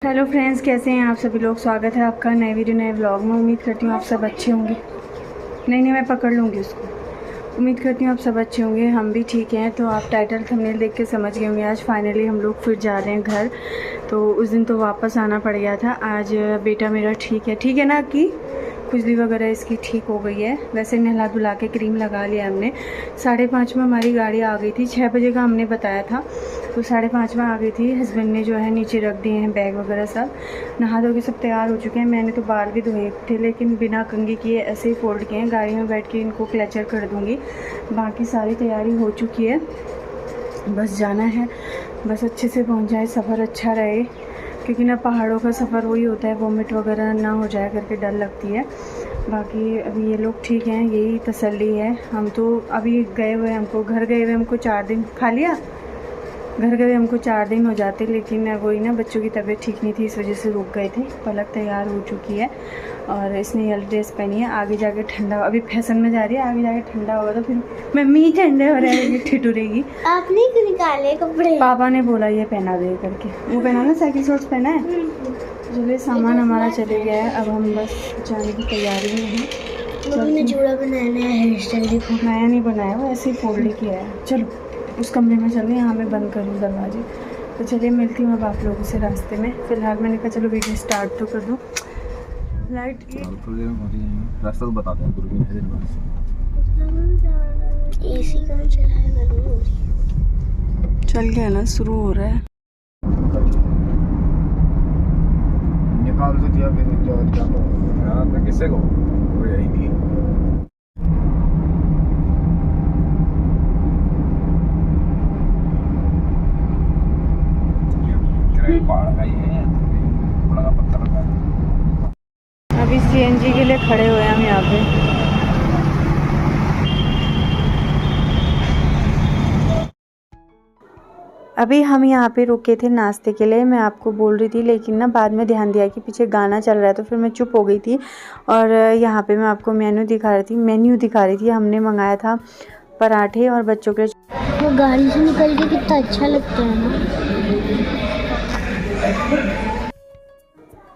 Hello friends, कैसे हैं आप सभी लोग। स्वागत है आपका नए वीडियो नए व्लॉग में। उम्मीद करती हूँ आप सब अच्छे होंगे। नहीं मैं पकड़ लूँगी उसको। उम्मीद करती हूँ आप सब अच्छे होंगे, हम भी ठीक हैं। तो आप टाइटल थंबनेल देख के समझ गए होंगे, आज फाइनली हम लोग फिर जा रहे हैं घर। तो उस दिन तो वापस आना पड़ गया था। आज बेटा मेरा ठीक है ना कि खुजली वगैरह इसकी ठीक हो गई है। वैसे नहला धुला के क्रीम लगा लिया हमने। 5:30 में हमारी गाड़ी आ गई थी। 6 बजे का हमने बताया था, तो 5:30 में आ गई थी। हस्बैंड ने जो है नीचे रख दिए हैं बैग वगैरह सब। नहा धो के सब तैयार हो चुके हैं। मैंने तो बाल भी धोए थे, लेकिन बिना कंघी किए ऐसे ही फोल्ड किए हैं। गाड़ी में बैठ के इनको क्लचर कर दूँगी। बाकी सारी तैयारी हो चुकी है, बस जाना है। बस अच्छे से पहुँच जाए, सफ़र अच्छा रहे, क्योंकि ना पहाड़ों का सफ़र वही होता है, वोमिट वगैरह ना हो जाए करके डर लगती है। बाकी अभी ये लोग ठीक हैं, यही तसल्ली है। हम तो अभी गए हुए, हमको घर गए हुए हमको 4 दिन, खा लिया, घर गए हमको 4 दिन हो जाते, लेकिन वही ना बच्चों की तबीयत ठीक नहीं थी, इस वजह से रुक गए थे। पलक तैयार हो चुकी है और इसने येलो ड्रेस पहनी है। आगे जाके ठंडा, अभी फैशन में जा रही है, आगे जाके ठंडा होगा तो फिर मम्मी ही ठंडे हो रहा है, ठिठुरेगी। आपने क्यों निकाले कपड़े? पापा ने बोला ये पहना दे करके। वो पहना ना, साइकिल शॉर्ट्स पहना है। चलिए सामान हमारा चले गया है, अब हम बस जाने की तैयारी में हैं। मम्मी ने जोड़ा बनाया, नया हेयर स्टाइल देखो। नया नहीं बनाया, वो ऐसे ही फोल्ड किया है। चलो उस कमरे में चलिए, यहाँ मैं बंद करूँ दरवाजे। तो चलिए मिलती हूँ अब आप लोगों से रास्ते में। फ़िलहाल मैंने कहा चलो वीडियो स्टार्ट तो कर दूँ। लाइट रास्ता तो बता दें। एसी कौन चलाएगा? गर्मी हो रही है। चल गया ना, शुरू हो रहा है। निकाल तो दिया फिर किससे को वो यही थी। पहाड़ का ही है, बड़ा पत्थर का। अभी सीएनजी के लिए खड़े हुए हैं हम यहाँ पे। अभी हम यहाँ पे रुके थे नाश्ते के लिए। मैं आपको बोल रही थी, लेकिन ना बाद में ध्यान दिया कि पीछे गाना चल रहा है, तो फिर मैं चुप हो गई थी। और यहाँ पे मैं आपको मेन्यू दिखा रही थी। हमने मंगाया था पराठे और बच्चों के। वो गाड़ी से निकल के कितना अच्छा लगता है ना।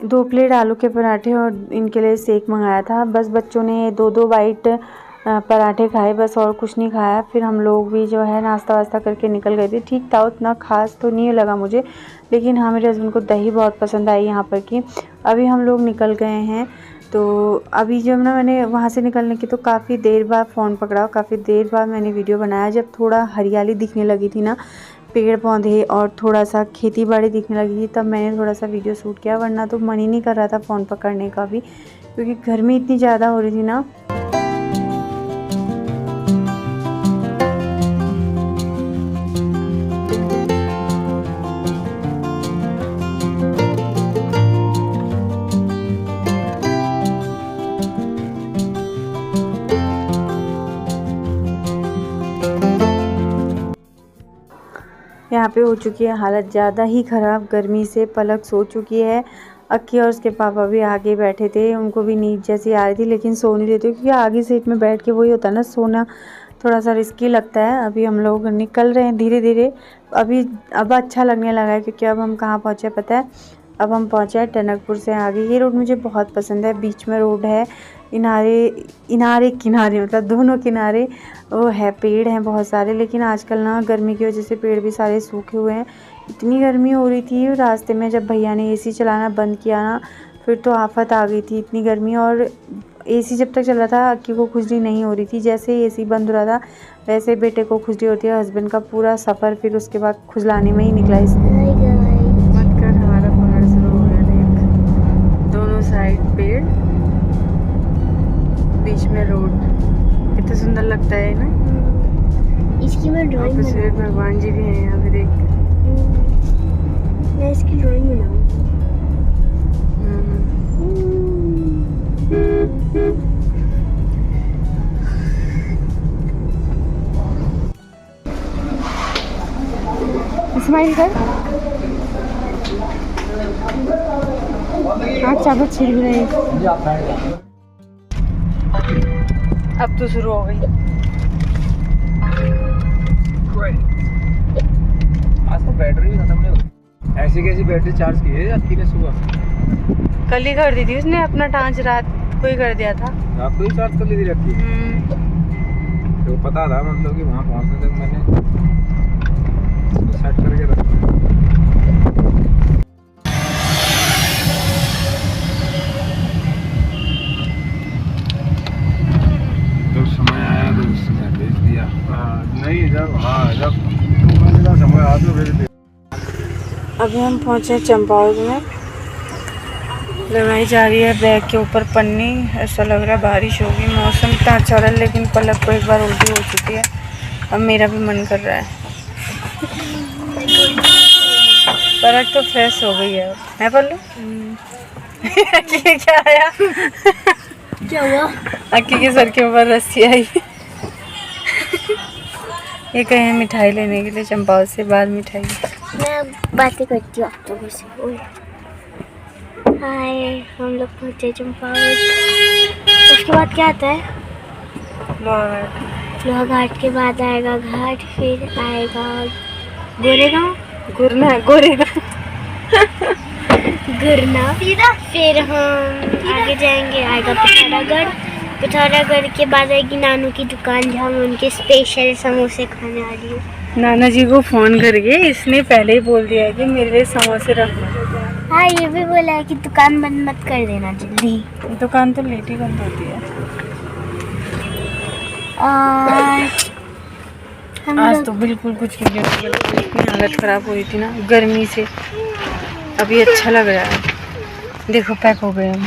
2 प्लेट आलू के पराठे और इनके लिए शेक मंगाया था। बस बच्चों ने 2-2 बाइट पराठे खाए बस, और कुछ नहीं खाया। फिर हम लोग भी जो है नाश्ता वास्ता करके निकल गए थे। ठीक था, उतना खास तो नहीं लगा मुझे, लेकिन हाँ मेरे हस्बैंड को दही बहुत पसंद आई यहाँ पर की। अभी हम लोग निकल गए हैं। तो अभी जब ना मैंने वहाँ से निकलने की तो काफ़ी देर बाद फ़ोन पकड़ा, काफ़ी देर बाद मैंने वीडियो बनाया। जब थोड़ा हरियाली दिखने लगी थी ना, पेड़ पौधे और थोड़ा सा खेती बाड़ी दिखने लगी थी, तब मैंने थोड़ा सा वीडियो शूट किया। वरना तो मन ही नहीं कर रहा था फ़ोन पकड़ने का भी, क्योंकि गर्मी इतनी ज़्यादा हो रही थी ना। यहाँ पे हो चुकी है हालत ज़्यादा ही ख़राब गर्मी से। पलक सो चुकी है, अक्की और उसके पापा भी आगे बैठे थे। उनको भी नींद जैसी आ रही थी, लेकिन सो नहीं रहे थे, क्योंकि आगे सीट में बैठ के वही होता है ना, सोना थोड़ा सा रिस्की लगता है। अभी हम लोग निकल रहे हैं धीरे धीरे। अब अच्छा लगने लगा है, क्योंकि अब हम कहाँ पहुँचे पता है? अब हम पहुँचे हैं टनकपुर से आगे। ये रोड मुझे बहुत पसंद है, बीच में रोड है, किनारे मतलब दोनों किनारे वो है, पेड़ हैं बहुत सारे। लेकिन आजकल ना गर्मी की वजह से पेड़ भी सारे सूखे हुए हैं। इतनी गर्मी हो रही थी रास्ते में, जब भैया ने एसी चलाना बंद किया ना, फिर तो आफत आ गई थी, इतनी गर्मी। और एसी जब तक चल रहा था अक्की को खुजली नहीं हो रही थी। जैसे ही एसी बंद हो रहा था वैसे बेटे को खुजली होती है। हस्बैंड का पूरा सफ़र फिर उसके बाद खुजलाने में ही निकला। मत कर, हमारा पहाड़ शुरू हो गया। देख, दोनों साइड पेड़, बीच में रोड, कितना सुंदर लगता है ना। इसकी मैं ड्राइंग कुछ भगवान जी भी हैं यहाँ पे, देख। मैं इसकी ड्राइंग बनाऊँ। स्माइल कर। आँख चाबक छिड़ भी रही। अब तो शुरू हो गई। आज तो बैटरी खत्म नहीं हुई। ऐसी कैसी बैटरी चार्ज की है आपकी ने सुबह? कल ही कर दी थी उसने, अपना टांच रात को ही कर दिया था। रात को ही चार्ज कर ली थी रखी? तो पता था मतलब कि वहाँ पहुँचने तक मैंने सेट करके रखा। जब समय आया तो उस समय भेज दिया। नहीं जब समय आया तो भेज दिया। अभी हम पहुँचे चंपावत में, लगाई जा रही है बैग के ऊपर पन्नी। ऐसा लग रहा है बारिश होगी, मौसम इतना अच्छा रहा है, लेकिन पलक को एक बार उल्टी हो चुकी है। अब मेरा भी मन कर रहा है। पलक तो फ्रेश हो गई है। मैं पल्लू क्या आया? क्या हुआ? अक्की के सर के ऊपर रस्सी आई। ये कहे मिठाई लेने के लिए चंपावत से, बाद मिठाई। मैं बातें करती हूँ आप लोगों से। हाय, हम लोग पहुँचे चंपावत। उसके बाद क्या आता है? लोहा घाट के बाद आएगा घाट, फिर आएगा गोरेगांव, गोरेगांव गुरना, फिर हम आगे जाएंगे, आएगा पिथौरागढ़। पिथौरागढ़ के बाद आएगी नानू की दुकान, जहाँ मैं उनके स्पेशल समोसे खाने आ रही हूँ। नाना जी को फोन करके इसने पहले ही बोल दिया है कि मेरे लिए समोसे रखना। हाँ, ये भी बोला है कि दुकान बंद मत कर देना जल्दी। दुकान तो लेट ही बंद होती है। आज तो बिल्कुल कुछ नहीं, इतनी हालत ख़राब हो रही थी ना गर्मी से। अभी अच्छा लग रहा है। देखो पैक हो गए हम।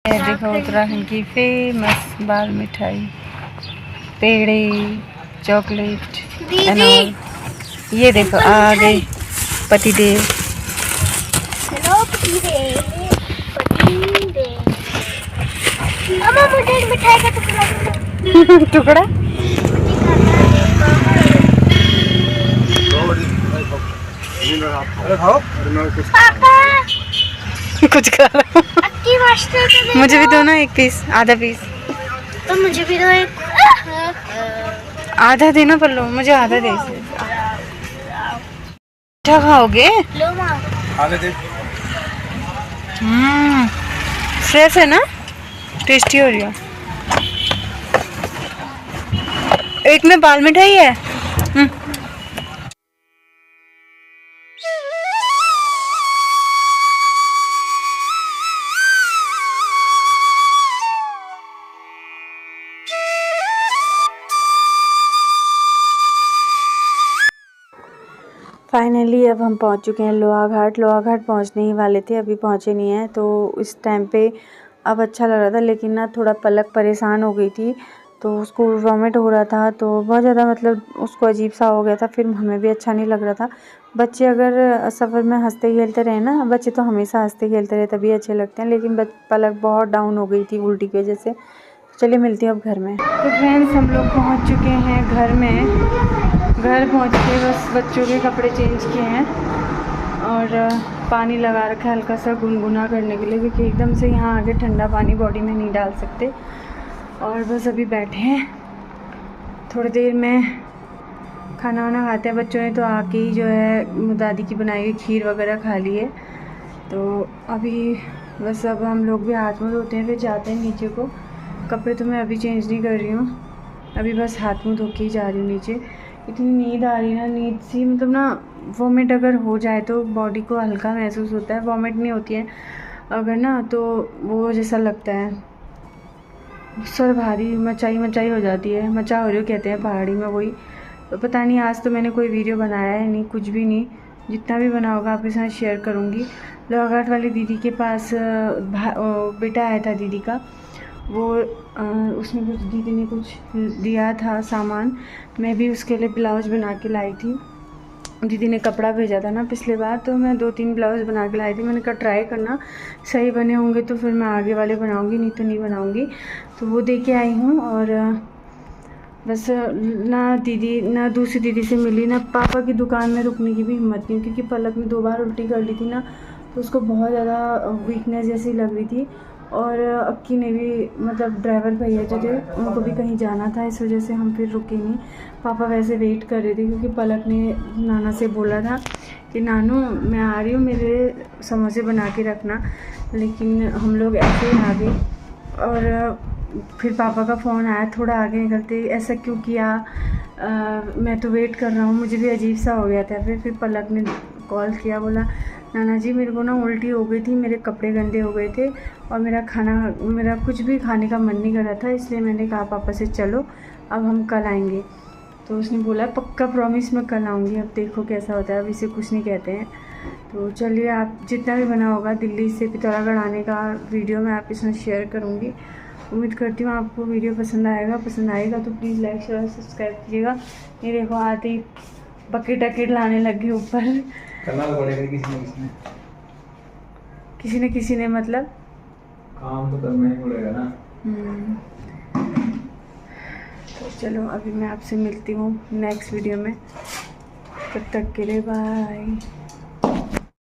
ये देखो उत्तराखंड की फेमस बाल मिठाई, पेड़े, चॉकलेट एंड ऑल। ये देखो आ गए पतिदेव। हेलो पतिदेव। अम्मा मुझे एक मिठाई का टुकड़ा टुकड़ा पापा कुछ खा रहा हूँ। अक्की मास्टर को दे मुझे भी दो। दो ना, एक पीस, आधा पीस। तो मुझे भी दो एक। आधा देना पल्लू, मुझे आधा दे। क्या खाओगे? लो माँ। फ्रेश है ना, टेस्टी हो रही है। एक में बाल मिठाई है। फाइनली अब हम पहुंच चुके हैं लोहा घाट। लोहा घाट पहुँचने ही वाले थे, अभी पहुँचे नहीं हैं। तो इस टाइम पे अब अच्छा लग रहा था, लेकिन ना थोड़ा पलक परेशान हो गई थी, तो उसको वॉमिट हो रहा था, तो बहुत ज़्यादा मतलब उसको अजीब सा हो गया था। फिर हमें भी अच्छा नहीं लग रहा था। बच्चे अगर सफ़र में हंसते खेलते रहे ना, बच्चे तो हमेशा हंसते खेलते रहे तभी अच्छे लगते हैं, लेकिन पलक बहुत डाउन हो गई थी उल्टी की वजह से। चलिए मिलती हैं अब घर में। तो फ्रेंड्स हम लोग पहुँच चुके हैं घर में। घर पहुँच के बस बच्चों के कपड़े चेंज किए हैं और पानी लगा रखा है हल्का सा गुनगुना करने के लिए, क्योंकि एकदम से यहाँ आगे ठंडा पानी बॉडी में नहीं डाल सकते। और बस अभी बैठे हैं, थोड़ी देर में खाना वाना खाते हैं। बच्चों ने तो आके ही जो है दादी की बनाई हुई खीर वगैरह खा ली है। तो अभी बस अब हम लोग भी हाथ मुँह धोते हैं, फिर जाते हैं नीचे को। कपड़े तो मैं अभी चेंज नहीं कर रही हूँ, अभी बस हाथ मुँह धो के ही जा रही हूँ नीचे। इतनी नींद आ रही ना, नींद सी मतलब ना, वॉमिट अगर हो जाए तो बॉडी को हल्का महसूस होता है। वॉमिट नहीं होती है अगर ना, तो वो जैसा लगता है, सर भारी मचाई हो जाती है। मचा हो रही हो कहते हैं पहाड़ी में, वही। तो पता नहीं, आज तो मैंने कोई वीडियो बनाया है नहीं, कुछ भी नहीं। जितना भी बना होगा आपके साथ शेयर करूँगी। लोहा घाट वाली दीदी के पास बेटा आया था दीदी का, वो उसमें कुछ दीदी ने कुछ दिया था सामान। मैं भी उसके लिए ब्लाउज़ बना के लाई थी। दीदी ने कपड़ा भेजा था ना पिछले बार, तो मैं 2-3 ब्लाउज़ बना के लाई थी। मैंने कहा ट्राई करना, सही बने होंगे तो फिर मैं आगे वाले बनाऊंगी, नहीं तो नहीं बनाऊंगी। तो वो दे के आई हूँ। और बस ना दीदी, ना दूसरी दीदी से मिली, ना पापा की दुकान में रुकने की भी हिम्मत नहीं, क्योंकि पलक ने 2 बार उल्टी कर ली थी ना, तो उसको बहुत ज़्यादा वीकनेस जैसी लग रही थी। और अक्की ने भी मतलब ड्राइवर भैया जो थे उनको भी कहीं जाना था, इस वजह से हम फिर रुके नहीं। पापा वैसे वेट कर रहे थे क्योंकि पलक ने नाना से बोला था कि नानू मैं आ रही हूँ, मेरे समोसे बना के रखना, लेकिन हम लोग ऐसे ही आ गए। और फिर पापा का फ़ोन आया थोड़ा आगे निकलते, ऐसा क्यों किया, मैं तो वेट कर रहा हूँ। मुझे भी अजीब सा हो गया था। फिर पलक ने कॉल किया, बोला नाना जी मेरे को ना उल्टी हो गई थी, मेरे कपड़े गंदे हो गए थे और मेरा कुछ भी खाने का मन नहीं कर रहा था, इसलिए मैंने कहा पापा से चलो अब हम कल आएंगे। तो उसने बोला पक्का प्रॉमिस मैं कल आऊँगी। अब देखो कैसा होता है, अब इसे कुछ नहीं कहते हैं। तो चलिए, आप जितना भी बना होगा दिल्ली से पिथौरागढ़ आने का वीडियो मैं आपके साथ शेयर करूँगी। उम्मीद करती हूँ आपको वीडियो पसंद आएगा तो प्लीज़ लाइक शेयर और सब्सक्राइब कीजिएगा। ये देखो आते ही बकेट लाने लग गए ऊपर। करना तो पड़ेगा किसी ने मतलब काम तो करना ही पड़ेगा ना। तो चलो अभी मैं आपसे मिलती हूँ नेक्स्ट वीडियो में, तब तक के लिए बाय।